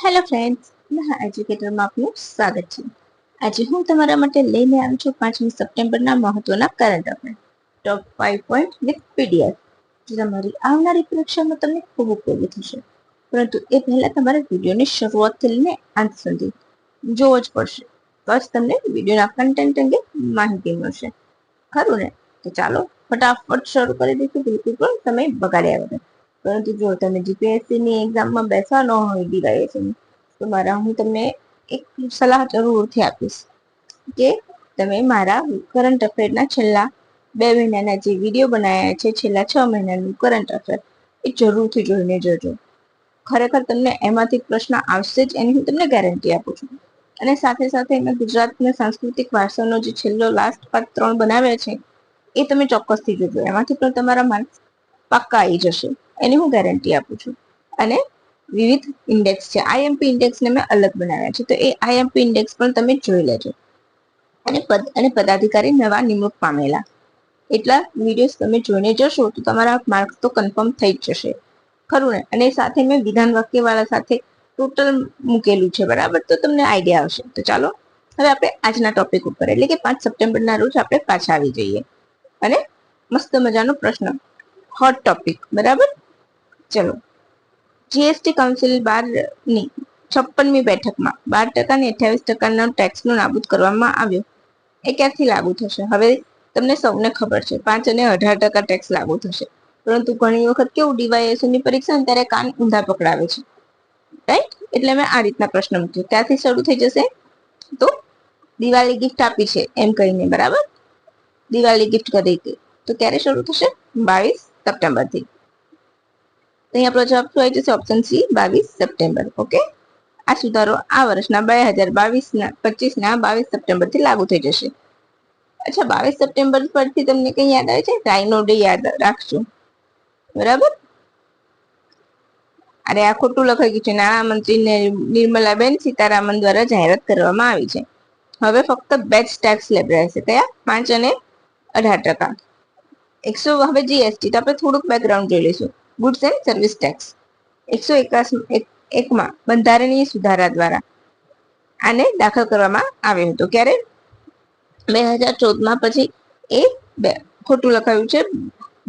Hello friends, મહા એજ્યુકેટરમાં આપનું સ્વાગત છે. આજે હું તમારા માટે લઈને આવી છું 5મી સપ્ટેમ્બરના મહત્વના current affair top 5 point with PDF, જે તમારી આવનારી પરીક્ષામાં તમને ખૂબ ઉપયોગી થશે. પરંતુ એ પહેલા તમારે વિડીયોની શરૂઆતથી લઈને અંત સુધી જોવો જ પડશે, તો જ તમને વિડીયોના કન્ટેન્ટ અંગે માહિતી મળશે. ખરું ને? તો ચાલો ફટાફટ શરૂ કરી દઈશું, બિલકુલ પણ સમય બગાડ્યા વગર. પરંતુ જો તમે જીપીએસસી ની એક્ઝામમાં બેસવાનો હોય ડીવાયએસની, તો હું તમને એક સલાહ જરૂરથી આપીશ કે તમે મારા કરંટ અફેરના છેલ્લા 2 મહિનાના જે વિડીયો બનાવ્યા છે, છેલ્લા 6 મહિનાનું કરંટ અફેર, એ જરૂરથી જોઈને જજો. ખરેખર તમને એમાંથી પ્રશ્ન આવશે જ, એની હું તમને ગેરંટી આપું છું. અને સાથે સાથે મેં ગુજરાતના સાંસ્કૃતિક વારસાનો જે છેલ્લો લાસ્ટ પાર્ટ 3 બનાવ્યા છે, એ તમે ચોક્કસથી જોજો. એમાંથી પણ તમારા માર્ક્સ પાક્કા આવી જશે, એની હું ગેરંટી આપું છું. અને વિવિધ ઇન્ડેક્સ છે, આઈએમપી ઇન્ડેક્સને મેં અલગ બનાવ્યા છે, તો એ આઈએમપી ઇન્ડેક્સ પણ તમે જોઈ લેજો. અને પદાધિકારી નવા નિમણૂક પામેલા, એટલા વિડીયોઝ તમે જોઈને જશો તો તમારા માર્ક્સ તો કન્ફર્મ થઈ જ જશે. ખરું ને? અને સાથે મેં વિધાન વાક્ય વાળા સાથે ટોટલ મૂકેલું છે, બરાબર? તો તમને આઈડિયા આવશે. તો ચાલો હવે આપણે આજના ટોપિક ઉપર, એટલે કે 5 સપ્ટેમ્બરના રોજ આપણે પાછા આવી જઈએ. અને મસ્ત મજાનો પ્રશ્ન, હોટ ટોપિક, બરાબર? ચલો. જીએસટી કાઉન્સિલ 12ની 56મી બેઠકમાં 12% અને 28% ટેક્સનો નાબૂદ કરવામાં આવ્યો. એ ક્યારથી લાગુ થશે? હવે તમને સૌને ખબર છે 5 અને 18% ટેક્સ લાગુ થશે. પરંતુ ઘણી વખત કેવું, ડીવાયએસની પરીક્ષા ત્યારે કાન ઊંધા પકડાવે છે, રાઈટ? એટલે મેં આ રીતના પ્રશ્ન મૂક્યો. ત્યાંથી શરૂ થઈ જશે. તો દિવાળી ગિફ્ટ આપી છે એમ કહીને, બરાબર? દિવાળી ગિફ્ટ કરી હતી, તો ક્યારે શરૂ થશે? 22 સપ્ટેમ્બરથી. તો અહીં આપણો જવાબ શું આવી જશે? Option C, 22 September. ઓકે. આ સુધારો આ વર્ષના 2025ના 22 સપ્ટેમ્બરથી લાગુ થઈ જશે. અચ્છા, 22 સપ્ટેમ્બર પરથી તમને કઈ યાદ આવે છે? રાઇનો ડે યાદ રાખજો, બરાબર? અરે આ ખોટું લખાઈ ગયું છે. નાણામંત્રી નિર્મલાબેન સીતારામન દ્વારા જાહેરાત કરવામાં આવી છે. હવે ફક્ત બે જ ટેક્સ સ્લેબ રહેશે. કયા? 5 અને 18%. હવે જીએસટી, તો આપણે થોડુંક બેકગ્રાઉન્ડ જોઈ લઈશું. ગુડ્સ એન્ડ સર્વિસ ટેક્સ 181માં બંધારણીય સુધારા દ્વારા આને દાખલ કરવામાં આવ્યો હતો. ક્યારે? 2014માં. પછી એ ખોટું લખાયું છે.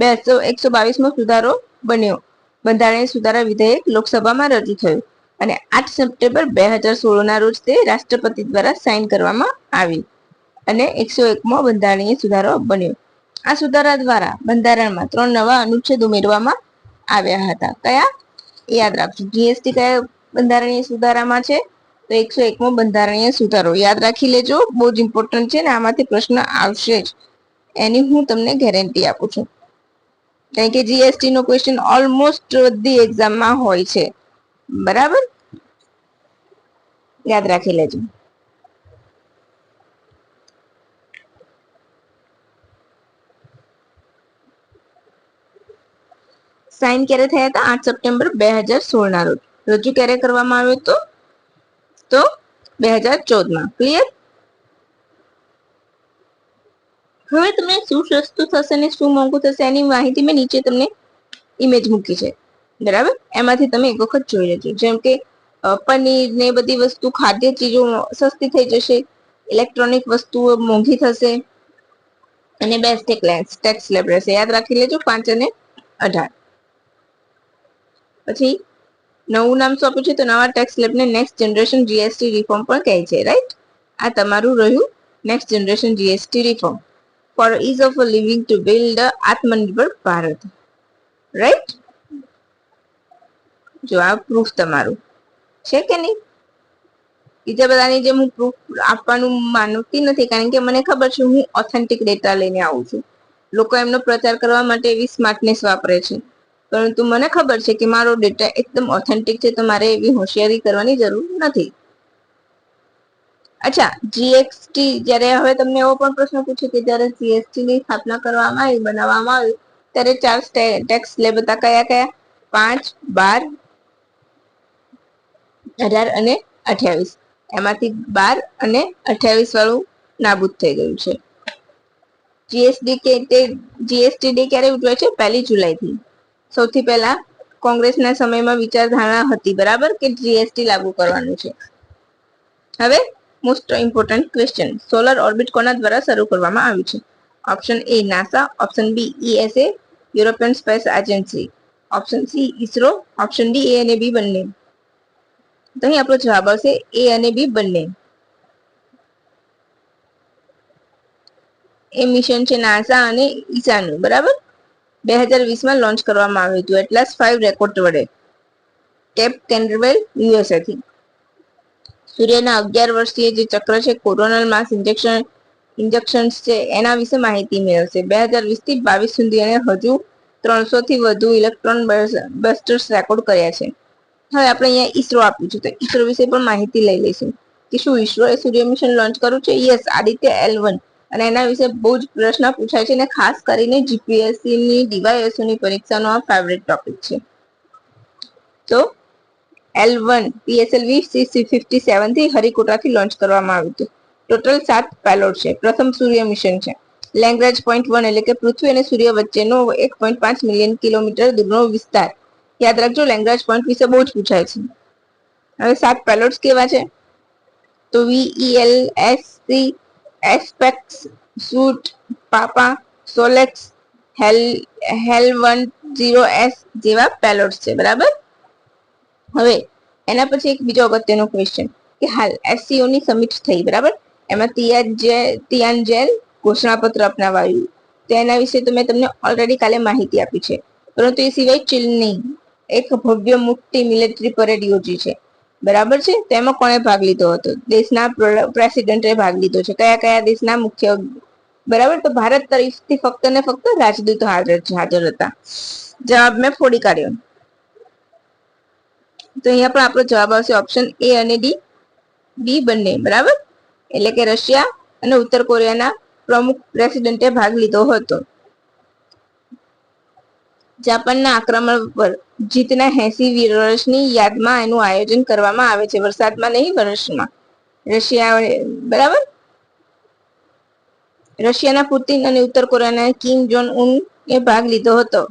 122મો સુધારો બન્યો. બંધારણીય સુધારા વિધેયક લોકસભામાં રજૂ થયું અને 8 સપ્ટેમ્બર 2016ના રોજ તે રાષ્ટ્રપતિ દ્વારા સાઇન કરવામાં આવી અને 101મો બંધારણીય સુધારો બન્યો. આ સુધારા દ્વારા બંધારણમાં 3 નવા અનુચ્છેદ ઉમેરવામાં આવ્યા હતા. કયા? યાદ રાખજો. જીએસટી કયા બંધારણીય સુધારામાં છે? તો 101મો બંધારણીય સુધારો. યાદ રાખી લેજો, બહુ જ ઇમ્પોર્ટન્ટ છે ને આમાંથી પ્રશ્ન આવશે જ, એની હું તમને ગેરંટી આપું છું. કારણ કે જીએસટી નો ક્વેશ્ચન ઓલમોસ્ટ બધી એક્ઝામમાં હોય છે, બરાબર? યાદ રાખી લેજો. સાઇન ક્યારે થયા હતા? 8 સપ્ટેમ્બર 2016ના રોજ. રજૂ ક્યારે કરવામાં આવ્યો હતો? તો 2014માં. ક્લિયર? હવે તમને શું સસ્તું થશે ને શું મોંઘું થશે એની માહિતી મેં નીચે તમને ઇમેજ મૂકી છે, બરાબર? એમાંથી તમે એક વખત જોઈ લેજો. જેમ કે પનીર ને બધી વસ્તુ, ખાદ્ય ચીજો સસ્તી થઈ જશે, ઇલેક્ટ્રોનિક વસ્તુઓ મોંઘી થશે અને બેસ્ટ ટેક્સ સ્લેબ રહેશે. યાદ રાખી લેજો, 5 અને 18. પછી નવું નામ શું આપ્યું છે? તો નવા ટેક્સ સ્લેબને નેક્સ્ટ જનરેશન જીએસટી રિફોર્મ પણ કહે છે, રાઈટ? આ તમારું રહ્યું next generation GST reform for ease of living to build Atmanirbhar Bharat, right? જો આ પ્રૂફ તમારું છે કે નહીં? બીજા બધાની જેમ હું પ્રૂફ આપવાનું માનતી નથી, કારણ કે મને ખબર છે હું ઓથેન્ટિક ડેટા લઈને આવું છું. લોકો એમનો પ્રચાર કરવા માટે એવી સ્માર્ટનેસ વાપરે છે, પરંતુ મને ખબર છે કે મારો ડેટા એકદમ ઓથેન્ટિક છે, તો મારે એવી હોશિયારી કરવાની જરૂર નથી. અચ્છા, જીએસટી જયારે, હવે તમને એવો પણ પ્રશ્ન પૂછે કે જયારે જીએસટી ની સ્થાપના કરવામાં આવી, બનાવવામાં આવી, ત્યારે 4 ટેક્સ સ્લેબ હતા. કયા કયા? 5, 12, 18 અને 28. એમાંથી 12 અને 28 વાળું નાબૂદ થઈ ગયું છે. જીએસટી ડે ક્યારે ઉજવાય છે? 1 જુલાઈથી. સૌથી પહેલા કોંગ્રેસના સમયમાં વિચારધારણા હતી, બરાબર, કે જીએસટી લાગુ કરવાનું છે. હવે most important question, solar orbit કોના દ્વારા શરૂ કરવામાં આવ્યું છે? Option A NASA, option B ESA, European space agency, option C ISRO, option D A અને બી બંને. તો અહીં આપણો જવાબ આવશે એ અને બી બંને. એ મિશન છે નાસા અને ઈસાનું, બરાબર. 2020માં લોન્ચ કરવામાં આવ્યું હતું એટલાસ 5 રેકોર્ડ વડે કેપ કેન્ડરવેલ યુએસએ થી. સૂર્યના 11 વર્ષીય જે ચક્ર છે, કોરોનલ માસ ઇન્જેક્શન્સ છે, એના વિશે માહિતી મેળવશે. 2020 થી 22 સુધી એને હજુ 300 થી વધુ ઇલેક્ટ્રોન બસ્ટર્સ રેકોર્ડ કર્યા છે. હવે આપણે અહીંયા ઈસરો આપ્યું છે, તો ઈસરો વિશે પણ માહિતી લઈ લઈશું કે શું ઈસરોએ સૂર્ય મિશન લોન્ચ કર્યું છે? Yes, Aditya L1. અને એના વિશે બહુ જ પ્રશ્ન પૂછાય છે, અને ખાસ કરીને જીપીએસસી ની ડીવાયએસઓની પરીક્ષાનો આ ફેવરેટ ટોપિક છે. તો L1 PSLV C57 થી હરિકોટાથી લોન્ચ કરવામાં આવ્યું હતું. ટોટલ 7 પેલોડ છે. પ્રથમ સૂર્ય મિશન છે. લેંગ્રેજ પોઈન્ટ 1 એટલે કે પૃથ્વી અને સૂર્ય વચ્ચેનો 1.5 મિલિયન કિલોમીટર દૂરનો વિસ્તાર. યાદ રાખજો, લેંગ્રેજ પોઈન્ટ વિશે બહુ જ પૂછાય છે. હવે 7 પેલોડ્સ કેવા છે? તો VELSC, એસ્પેક્સ, સૂટ, પાપા, સોલેક્સ, HEL10S જેવા પેલોડ્સ છે, બરાબર. હવે એના પછી એક બીજો અગત્યનો ક્વેશ્ચન કે હાલ SCO ની સમિટ થઈ, બરાબર. એમાં તિયાનજેન ઘોષણાપત્ર અપનાવાયું. તો એના વિશે તો મેં તમને ઓલરેડી કાલે માહિતી આપી છે. પરંતુ એ સિવાય ચીનની એક ભવ્ય મોટી મિલિટરી પરેડ યોજી છે, બરાબર છે. તેમાં કોણે ભાગ લીધો હતો? દેશના પ્રેસિડેન્ટે ભાગ લીધો છે. કયા કયા દેશના મુખ્ય, બરાબર? તો ભારત તરફથી ફક્ત ને ફક્ત રાજદૂત હાજર હતા. જવાબ મેં ફોડી કાઢ્યો. તો અહીંયા પણ આપણો જવાબ આવશે ઓપ્શન એ અને ડી બંને, બરાબર. એટલે કે રશિયા અને ઉત્તર કોરિયાના પ્રમુખ પ્રેસિડેન્ટે ભાગ લીધો હતો. જાપાનના આક્રમણ પર જીતના 80 વર્ષની યાદમાં એનું આયોજન કરવામાં આવે છે. વરસાદમાં નહીં, વર્ષમાં. રશિયા, બરાબર. રશિયાના પુતિન અને ઉત્તર કોરિયાના કિમ જોન ઉન એ ભાગ લીધો હતો.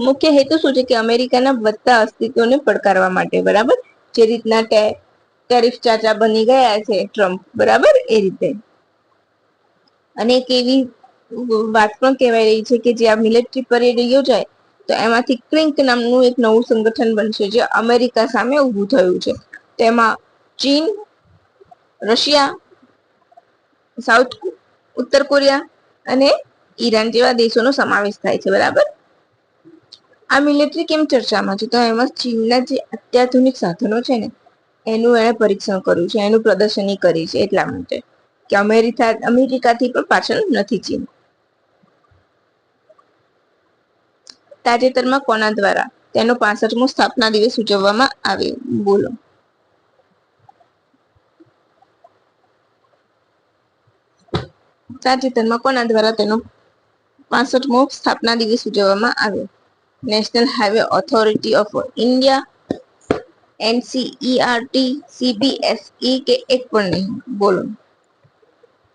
મુખ્ય હેતુ શું છે કે અમેરિકાના વધતા અસ્તિત્વને પડકારવા માટે, બરાબર. જે રીતના ટેરિફ ચાચા બની ગયા છે ટ્રમ્પ, બરાબર, એ રીતે. અને એક એવી વાત પણ કહેવાય રહી છે કે જે આ મિલિટરી પરેડ યોજાય તો એમાંથી ક્રિંક નામનું એક નવું સંગઠન બનશે, જે અમેરિકા સામે ઊભું થયું છે. તેમાં ચીન, રશિયા, ઉત્તર કોરિયા અને ઈરાન જેવા દેશોનો સમાવેશ થાય છે, બરાબર. આ મિલિટરી કેમ ચર્ચામાં છે? તો એમાં ચીનના જે અત્યાધુનિક સાધનો છે ને, એનું એને પરીક્ષણ કર્યું છે, એનું પ્રદર્શની કરી છે, એટલા માટે કે અમેરિકાથી પણ પાછળ નથી ચીન. તાજેતરમાં કોના દ્વારા તેનો 65મો સ્થાપના દિવસ ઉજવવામાં આવ્યો? બોલો. તાજેતરમાં કોના દ્વારા તેનો 65મો સ્થાપના દિવસ ઉજવવામાં આવ્યો? National highway authority of India, NCERT, CBSE કે એક પણ નહીં? બોલો.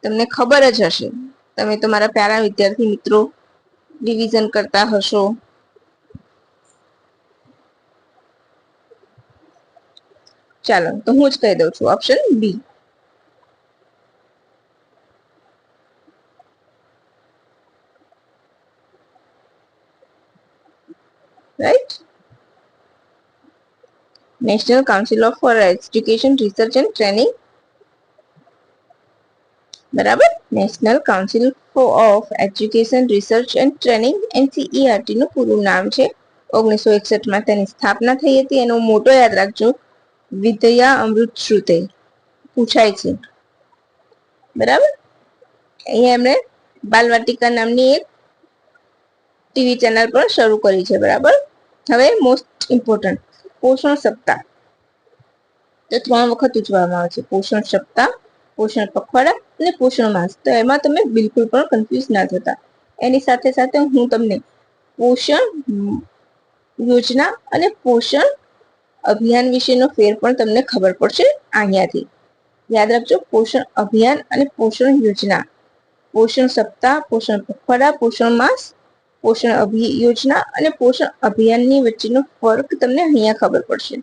તમને ખબર જ હશે, તમે તમારા પ્યારા વિદ્યાર્થી મિત્રો રિવિઝન કરતા હશો. ચાલો, તો હું જ કહી દઉં છું, option B. Right. National council of for education research and training, બરાબર. National council of education research and training, NCERT નું પૂરું નામ છે. 1961માં તેની સ્થાપના થઈ હતી. એનો મોટો યાદ રાખજો, વિદ્યા અમૃત શ્રુતે, પૂછાય છે, બરાબર. અહીંયા એમણે બાલવાટિકા નામની એક ટીવી ચેનલ પણ શરૂ કરી છે, બરાબર. હવે મોસ્ટ ઇમ્પોર્ટન્ટ, પોષણ સપ્તાહ તો 3 વખત ઉજવવામાં આવે છે. પોષણ સપ્તાહ, પોષણ પખવાડા અને પોષણ માસ. તો એમાં તમે બિલકુલ પણ કન્ફ્યુઝ ના થતા. એની સાથે સાથે હું તમને પોષણ યોજના અને પોષણ અભિયાન વિશેનો ફેર પણ તમને ખબર પડશે અહીંયાથી. યાદ રાખજો, પોષણ અભિયાન અને પોષણ યોજના, પોષણ સપ્તાહ, પોષણ પખવાડા, પોષણ માસ પોષણ યોજના અને પોષણ અભિયાનની વચ્ચેનો ફરક તમને અહીંયા ખબર પડશે.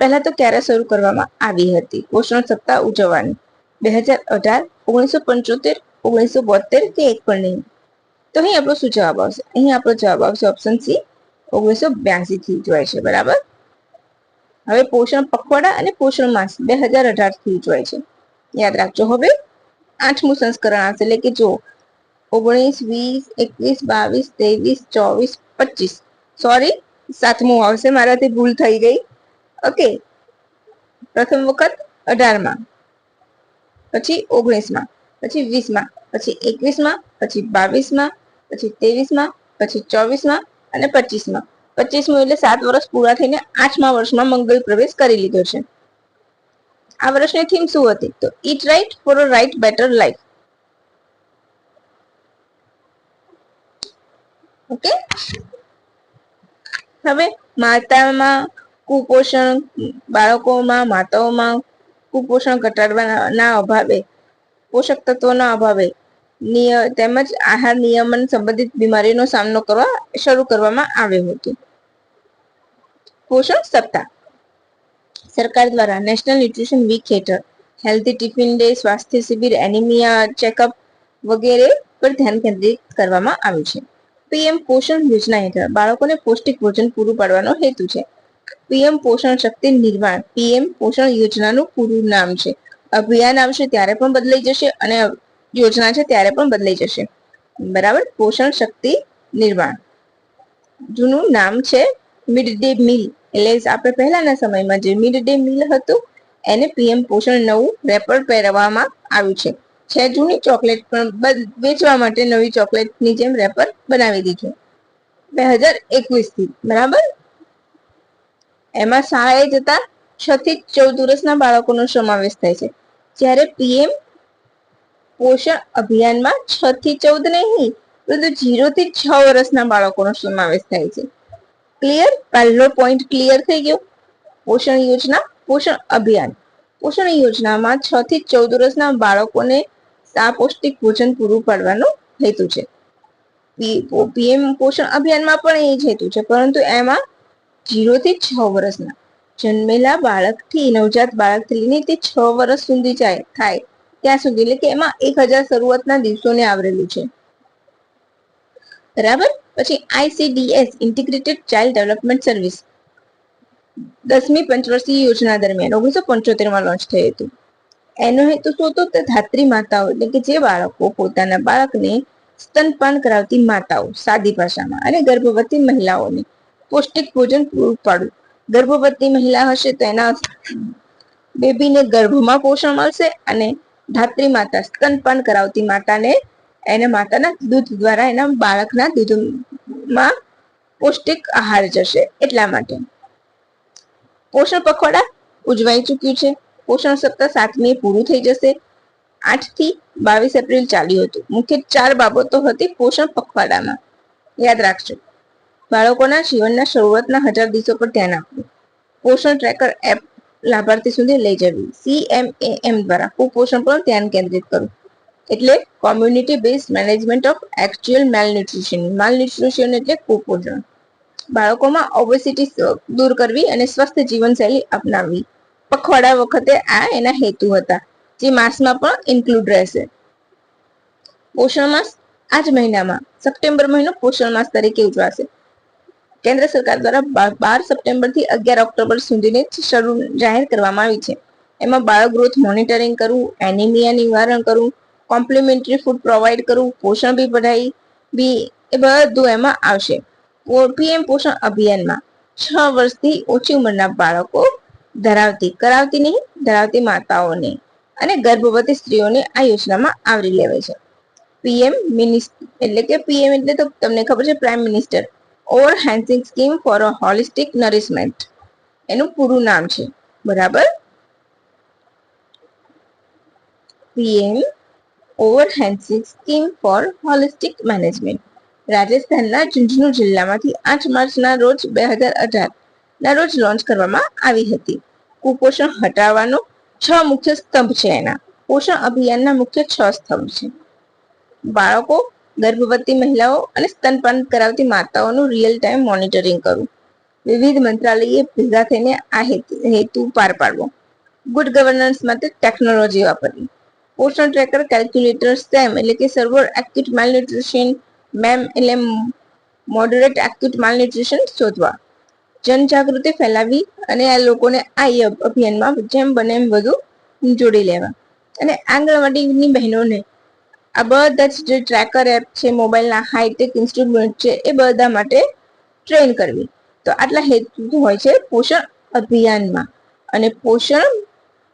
પહેલા તો ક્યારે શરૂ કરવામાં આવી હતી પોષણ સપ્તાહ ઉજવવાની? 2018, 1975, 1972 કે એક પણ નહીં? તો અહીં આપણો શું જવાબ આવશે? અહીં આપણો જવાબ આવશે ઓપ્શન સી, 1982 થી ઉજવાય છે. બરાબર. હવે પોષણ પખવાડા અને પોષણ માસ 2018 થી ઉજવાય છે. યાદ રાખજો. હવે 8મું સંસ્કરણ આવશે, એટલે કે જો 19, 20, 21, 22, 23, 24, 25, સોરી 7મું આવશે, મારાથી ભૂલ થઈ ગઈ. ઓકે, પ્રથમ વખત 18માં, પછી 19માં, પછી 20માં, પછી 21માં, પછી 22માં, પછી 23માં, પછી 24માં અને 25માં. 25મું એટલે 7 વર્ષ પૂરા થઈને 8મા વર્ષમાં મંગલ પ્રવેશ કરી લીધો છે. આ વર્ષની થીમ શું હતી? તો it right for a right better life. Okay. હવે માતામાં કુપોષણ, બાળકોમાં, માતાઓમાં કુપોષણ ઘટાડવાના અભાવે, પોષક તત્વોના અભાવે તેમજ આહાર નિયમન સંબંધિત બીમારીનો સામનો કરવા શરૂ કરવામાં આવ્યો હતો. પોષણ સપ્તાહ સરકાર દ્વારા નેશનલ ન્યુટ્રિશન વીક હેઠળ હેલ્ધી ટિફિન ડે, સ્વાસ્થ્ય શિબિર, એનિમિયા ચેકઅપ વગેરે પર ધ્યાન કેન્દ્રિત કરવામાં આવ્યું છે. પીએમ પોષણ યોજના હેઠળ બાળકોને પૌષ્ટિક ભોજન પૂરું પાડવાનો હેતુ છે. પીએમ પોષણ શક્તિ નિર્માણ પીએમ પોષણ યોજનાનું પૂરું નામ છે. અભિયાન આવશે ત્યારે પણ બદલાઈ જશે અને યોજના છે ત્યારે પણ બદલાઈ જશે. બરાબર. પોષણ શક્તિ નિર્માણ જૂનું નામ છે મિડ ડે મીલ. એટલે આપણે પહેલાના સમયમાં જે મિડ ડે મીલ હતું એને પીએમ પોષણ નવું રેપર પહેરવામાં આવ્યું છે. જૂની ચોકલેટ પણ વેચવા માટે નવી ચોકલેટની જેમ રેપર બનાવી દીધું 2021 થી. બરાબર. એમાં શાળાએ જતા 6 થી 14 વર્ષના બાળકોનો સમાવેશ થાય છે, જ્યારે પીએમ પોષણ અભિયાનમાં 6 થી 14 નહીં, પરંતુ 0 થી 6 વર્ષના બાળકોનો સમાવેશ થાય છે. ક્લિયર? પહેલો પોઈન્ટ ક્લિયર થઈ ગયો. પોષણ યોજના, પોષણ અભિયાન. પોષણ યોજનામાં 6 થી 14 વર્ષના બાળકોને પૌષ્ટિક ભોજન પૂરું પાડવાનો હેતુ છે. પીએમ પોષણ અભિયાનમાં પણ એ જ હેતુ છે, પરંતુ એમાં 0 થી 6 વર્ષના જન્મેલા બાળકથી, નવજાત બાળકથી લઈને તે 6 વર્ષ સુધી થાય ત્યાં સુધી, એટલે કે એમાં 1000 શરૂઆતના દિવસોને આવરેલું છે. બરાબર. પછી ICDS integrated child development service 10મી પંચવર્ષીય યોજના દરમિયાન 1975માં લોન્ચ થયું હતું. એનો હેતુ શું હતો? ધાત્રી માતાઓ, એટલે કે જે બાળકો પોતાના બાળકને સ્તનપાન કરાવતી માતાઓ, સાદી ભાષામાં, અને ગર્ભવતી મહિલાઓને પૌષ્ટિક ભોજન પૂરું પાડવું. ગર્ભવતી મહિલા હશે તો એના બેબીને ગર્ભમાં પોષણ મળશે, અને ધાત્રી માતા, સ્તનપાન કરાવતી માતાને એના માતાના દૂધ દ્વારા એના બાળકના દૂધમાં પૌષ્ટિક આહાર જશે. એટલા માટે પોષણ પખવાડા ઉજવાઈ ચૂક્યું છે. પોષણ સપ્તાહ 7મી પૂરું થઈ જશે. 8 થી 22 એપ્રિલ ચાલ્યું હતું. મુખ્ય 4 બાબતો હતી પોષણ પખવાડામાં. યાદ રાખજો. બાળકોના જીવનના શરૂઆતના 1000 દિવસો પર ધ્યાન આપવું. પોષણ ટ્રેકર એપ લાભાર્થી સુધી લઈ જવી. CMAM દ્વારા કુપોષણ પર ધ્યાન કેન્દ્રિત કરવું, એટલે community based management of actual માલન્યુટ્રિશન. માલન્યુટ્રિશન એટલે કુપોષણ. બાળકોમાં ઓબેસિટી દૂર કરવી અને સ્વસ્થ જીવનશૈલી અપનાવવી. પખવાડા વખતે આ એના હેતુ હતા, જે માસમાં પણ ઇન્ક્લુડ રહેશે. પોષણ માસ આ જ મહિનામાં સપ્ટેમ્બર મહિનો પોષણ માસ તરીકે ઉજવાશે. કેન્દ્ર સરકાર દ્વારા 12 સપ્ટેમ્બર થી 11 ઓક્ટોબર સુધીની શરૂ જાહેર કરવામાં આવી છે. એમાં બાળક ગ્રોથ મોનિટરિંગ કરવું, એનિમિયા નિવારણ કરવું, કોમ્પ્લિમેન્ટરી ફૂડ પ્રોવાઈડ કરવું, પોષણ બી પઢાઈ બી, એ બધું એમાં આવશે. પીએમ પોષણ અભિયાનમાં 6 વર્ષથી ઓછી ઉંમરના બાળકો ધરાવતી માતાઓને અને ગર્ભવતી સ્ત્રીઓને આ યોજનામાં આવરી લેવાય છે. પીએમ એટલે તો તમને ખબર છે, prime minister overarching scheme for a holistic nourishment એનું પૂરું નામ છે. બરાબર. PM overarching scheme for holistic management રાજસ્થાનના ઝુંઝુનુ જિલ્લામાંથી 8 માર્ચના રોજ 2018 ના રોજ લોન્ચ કરવામાં આવી હતી. કુપોષણ હટાવવાનો 6 મુખ્ય સ્તંભ છે. એના પોષણ અભિયાનના મુખ્ય 6 સ્તંભ છે. બાળકો ગર્ભવતી મહિલાઓ અને સ્તનપાન કરાવતી માતાઓનું રિયલ ટાઈમ મોનિટરિંગ કરવું, વિવિધ મંત્રાલયે ભેગા થઈને આ હેતુ પાર પાડવો, ગુડ ગવર્નન્સ માટે ટેકનોલોજી વાપરવી, પોષણ ટ્રેકર, કેલ્ક્યુલેટર, સેમ એટલે કે સર્વર એક્યુટ માલન્યુટ્રિશન, મેમ એટલે મોડરેટ એક્યુટ માલન્યુટ્રિશન શોધવા, જનજાગૃતિ ફેલાવી અને આ લોકોને આ અભિયાનમાં જેમ બને એમ વધુ જોડી લેવા. અને આંગણવાડીની બહેનોને આ બધા જ જે ટ્રેકર એપ છે, મોબાઈલના હાઈટેક ઇન્સ્ટ્રુમેન્ટ છે, એ બધા માટે ટ્રેન કરવી. તો આટલા હેતુ હોય છે પોષણ અભિયાનમાં. અને પોષણ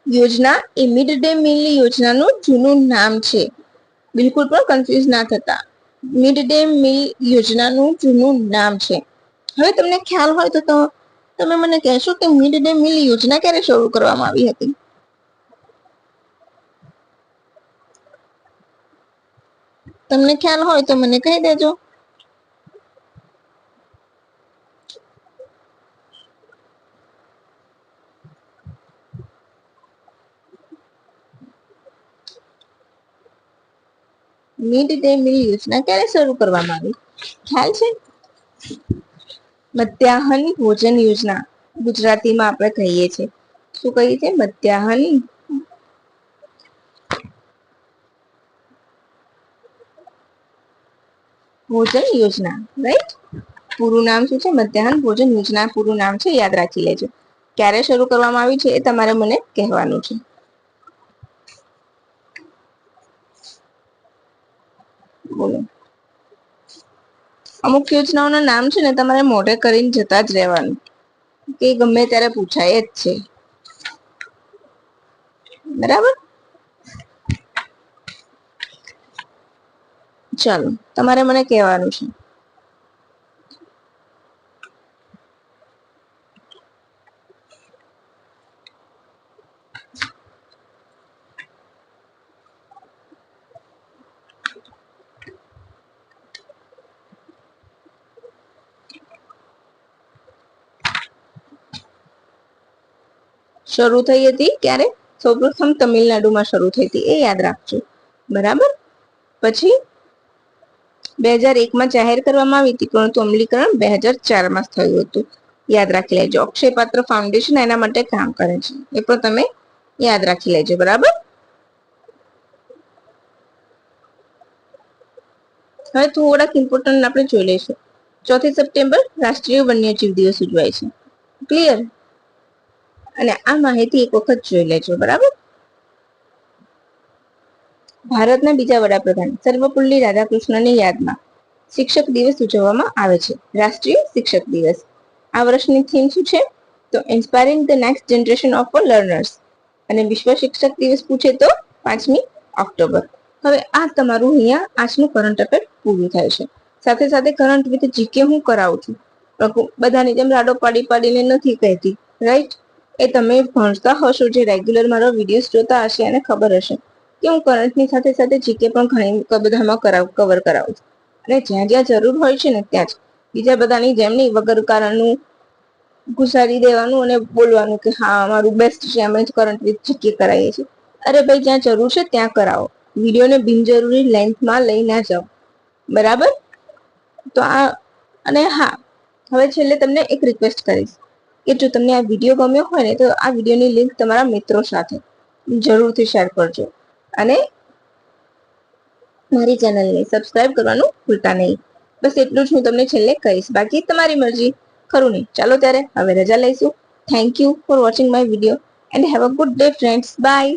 યોજના એ મિડ ડે મીલ યોજનાનું જૂનું નામ છે. બિલકુલ પણ કન્ફ્યુઝ ના થતા, મિડ ડે મીલ યોજનાનું જૂનું નામ છે. હવે તમને ખ્યાલ હોય તો તમે મને કહેશો કે મિડ ડે મીલ યોજના ક્યારે શરૂ કરવામાં આવી હતી? તમને ખ્યાલ હોય તો મને કહી દેજો. મિડ ડે મીલ યોજના ક્યારે શરૂ કરવામાં આવી? ખ્યાલ છે? મધ્યાહન ભોજન યોજના ગુજરાતીમાં આપણે કહીએ છીએ. શું કહીએ છીએ? મધ્યાહન ભોજન યોજના, રાઈટ? પૂરું નામ શું છે? મધ્યાહન ભોજન યોજના પૂરું નામ છે, યાદ રાખી લેજો. ક્યારે શરૂ કરવામાં આવી છે એ તમારે મને કહેવાનું છે. બોલો. અમુક યોજનાઓના નામ છે ને તમારે મોઢે કરીને જતા જ રહેવાનું, કે ગમે ત્યારે પૂછાય જ છે. બરાબર? ચાલો, તમારે મને કહેવાનું છે. શરૂ થઈ હતી ક્યારે? સૌપ્રથમ તમિલનાડુમાં શરૂ થઈ હતી, એ યાદ રાખજો. બરાબર? પછી 2001માં જાહેર કરવામાં આવી હતી, પરંતુ અમલીકરણ 2004માં થયું હતું. યાદ રાખી લેજો. અક્ષય પાત્ર ફાઉન્ડેશન એના માટે કામ કરે છે, એ પણ તમે યાદ રાખી લેજો. બરાબર? હવે થોડાક ઇમ્પોર્ટન્ટ આપણે જોઈ લઈશું. 4 સપ્ટેમ્બર રાષ્ટ્રીય વન્યજીવ દિવસ ઉજવાય છે. ક્લિયર? અને આ માહિતી એક વખત જોઈ લેજો. બરાબર? ભારતના બીજા વડાપ્રધાન સર્વપલ્લી રાધાકૃષ્ણની યાદમાં શિક્ષક દિવસ ઉજવવામાં આવે છે. રાષ્ટ્રીય શિક્ષક દિવસ. આ વર્ષની થીમ શું છે? તો inspiring the next generation of learners. અને વિશ્વ શિક્ષક દિવસ પૂછે તો 5મી ઓક્ટોબર. હવે આ તમારું અહીંયા આજનું કરંટ અફેર પૂરું થાય છે. સાથે સાથે કરંટ વિથ જીકે હું કરાવું છું, બધાની જેમ રાડો પાડીને નથી કહેતી, રાઈટ? એ તમે ભણતા હશો, જે રેગ્યુલર મારો વિડીયોઝ જોતા હશે અને ખબર હશે કે હું કરંટની સાથે સાથે જીકે પણ ઘણી બધામાં કવર કરાવું છું. અને જ્યાં જ્યાં જરૂર હોય છે ને ત્યાં જ, બીજા બધાની જેમ નહીં વગર કારણનું ઘુસાડી દેવાનું અને બોલવાનું કે હા અમારું બેસ્ટ છે, અમે કરંટ વિથ જીકે કરાવીએ છીએ. અરે ભાઈ, જ્યાં જરૂર છે ત્યાં કરાવો. વિડીયોને બિનજરૂરી લેન્થમાં લઈ ના જાઓ. બરાબર? તો આ, અને હા, હવે છેલ્લે તમને એક રિક્વેસ્ટ કરીશ કે જો તમને આ વિડીયો ગમ્યો હોય ને તો આ વિડીયોની લિંક તમારા મિત્રો સાથે જરૂરથી શેર કરજો. અને મારી ચેનલને સબસ્ક્રાઇબ કરવાનું ભૂલતા નહીં. બસ એટલું જ હું તમને છેલ્લે કહીશ. બાકી તમારી મરજી, ખરું નહીં? ચાલો ત્યારે હવે રજા લઈશું. Thank you for watching my video and have a good day friends. By.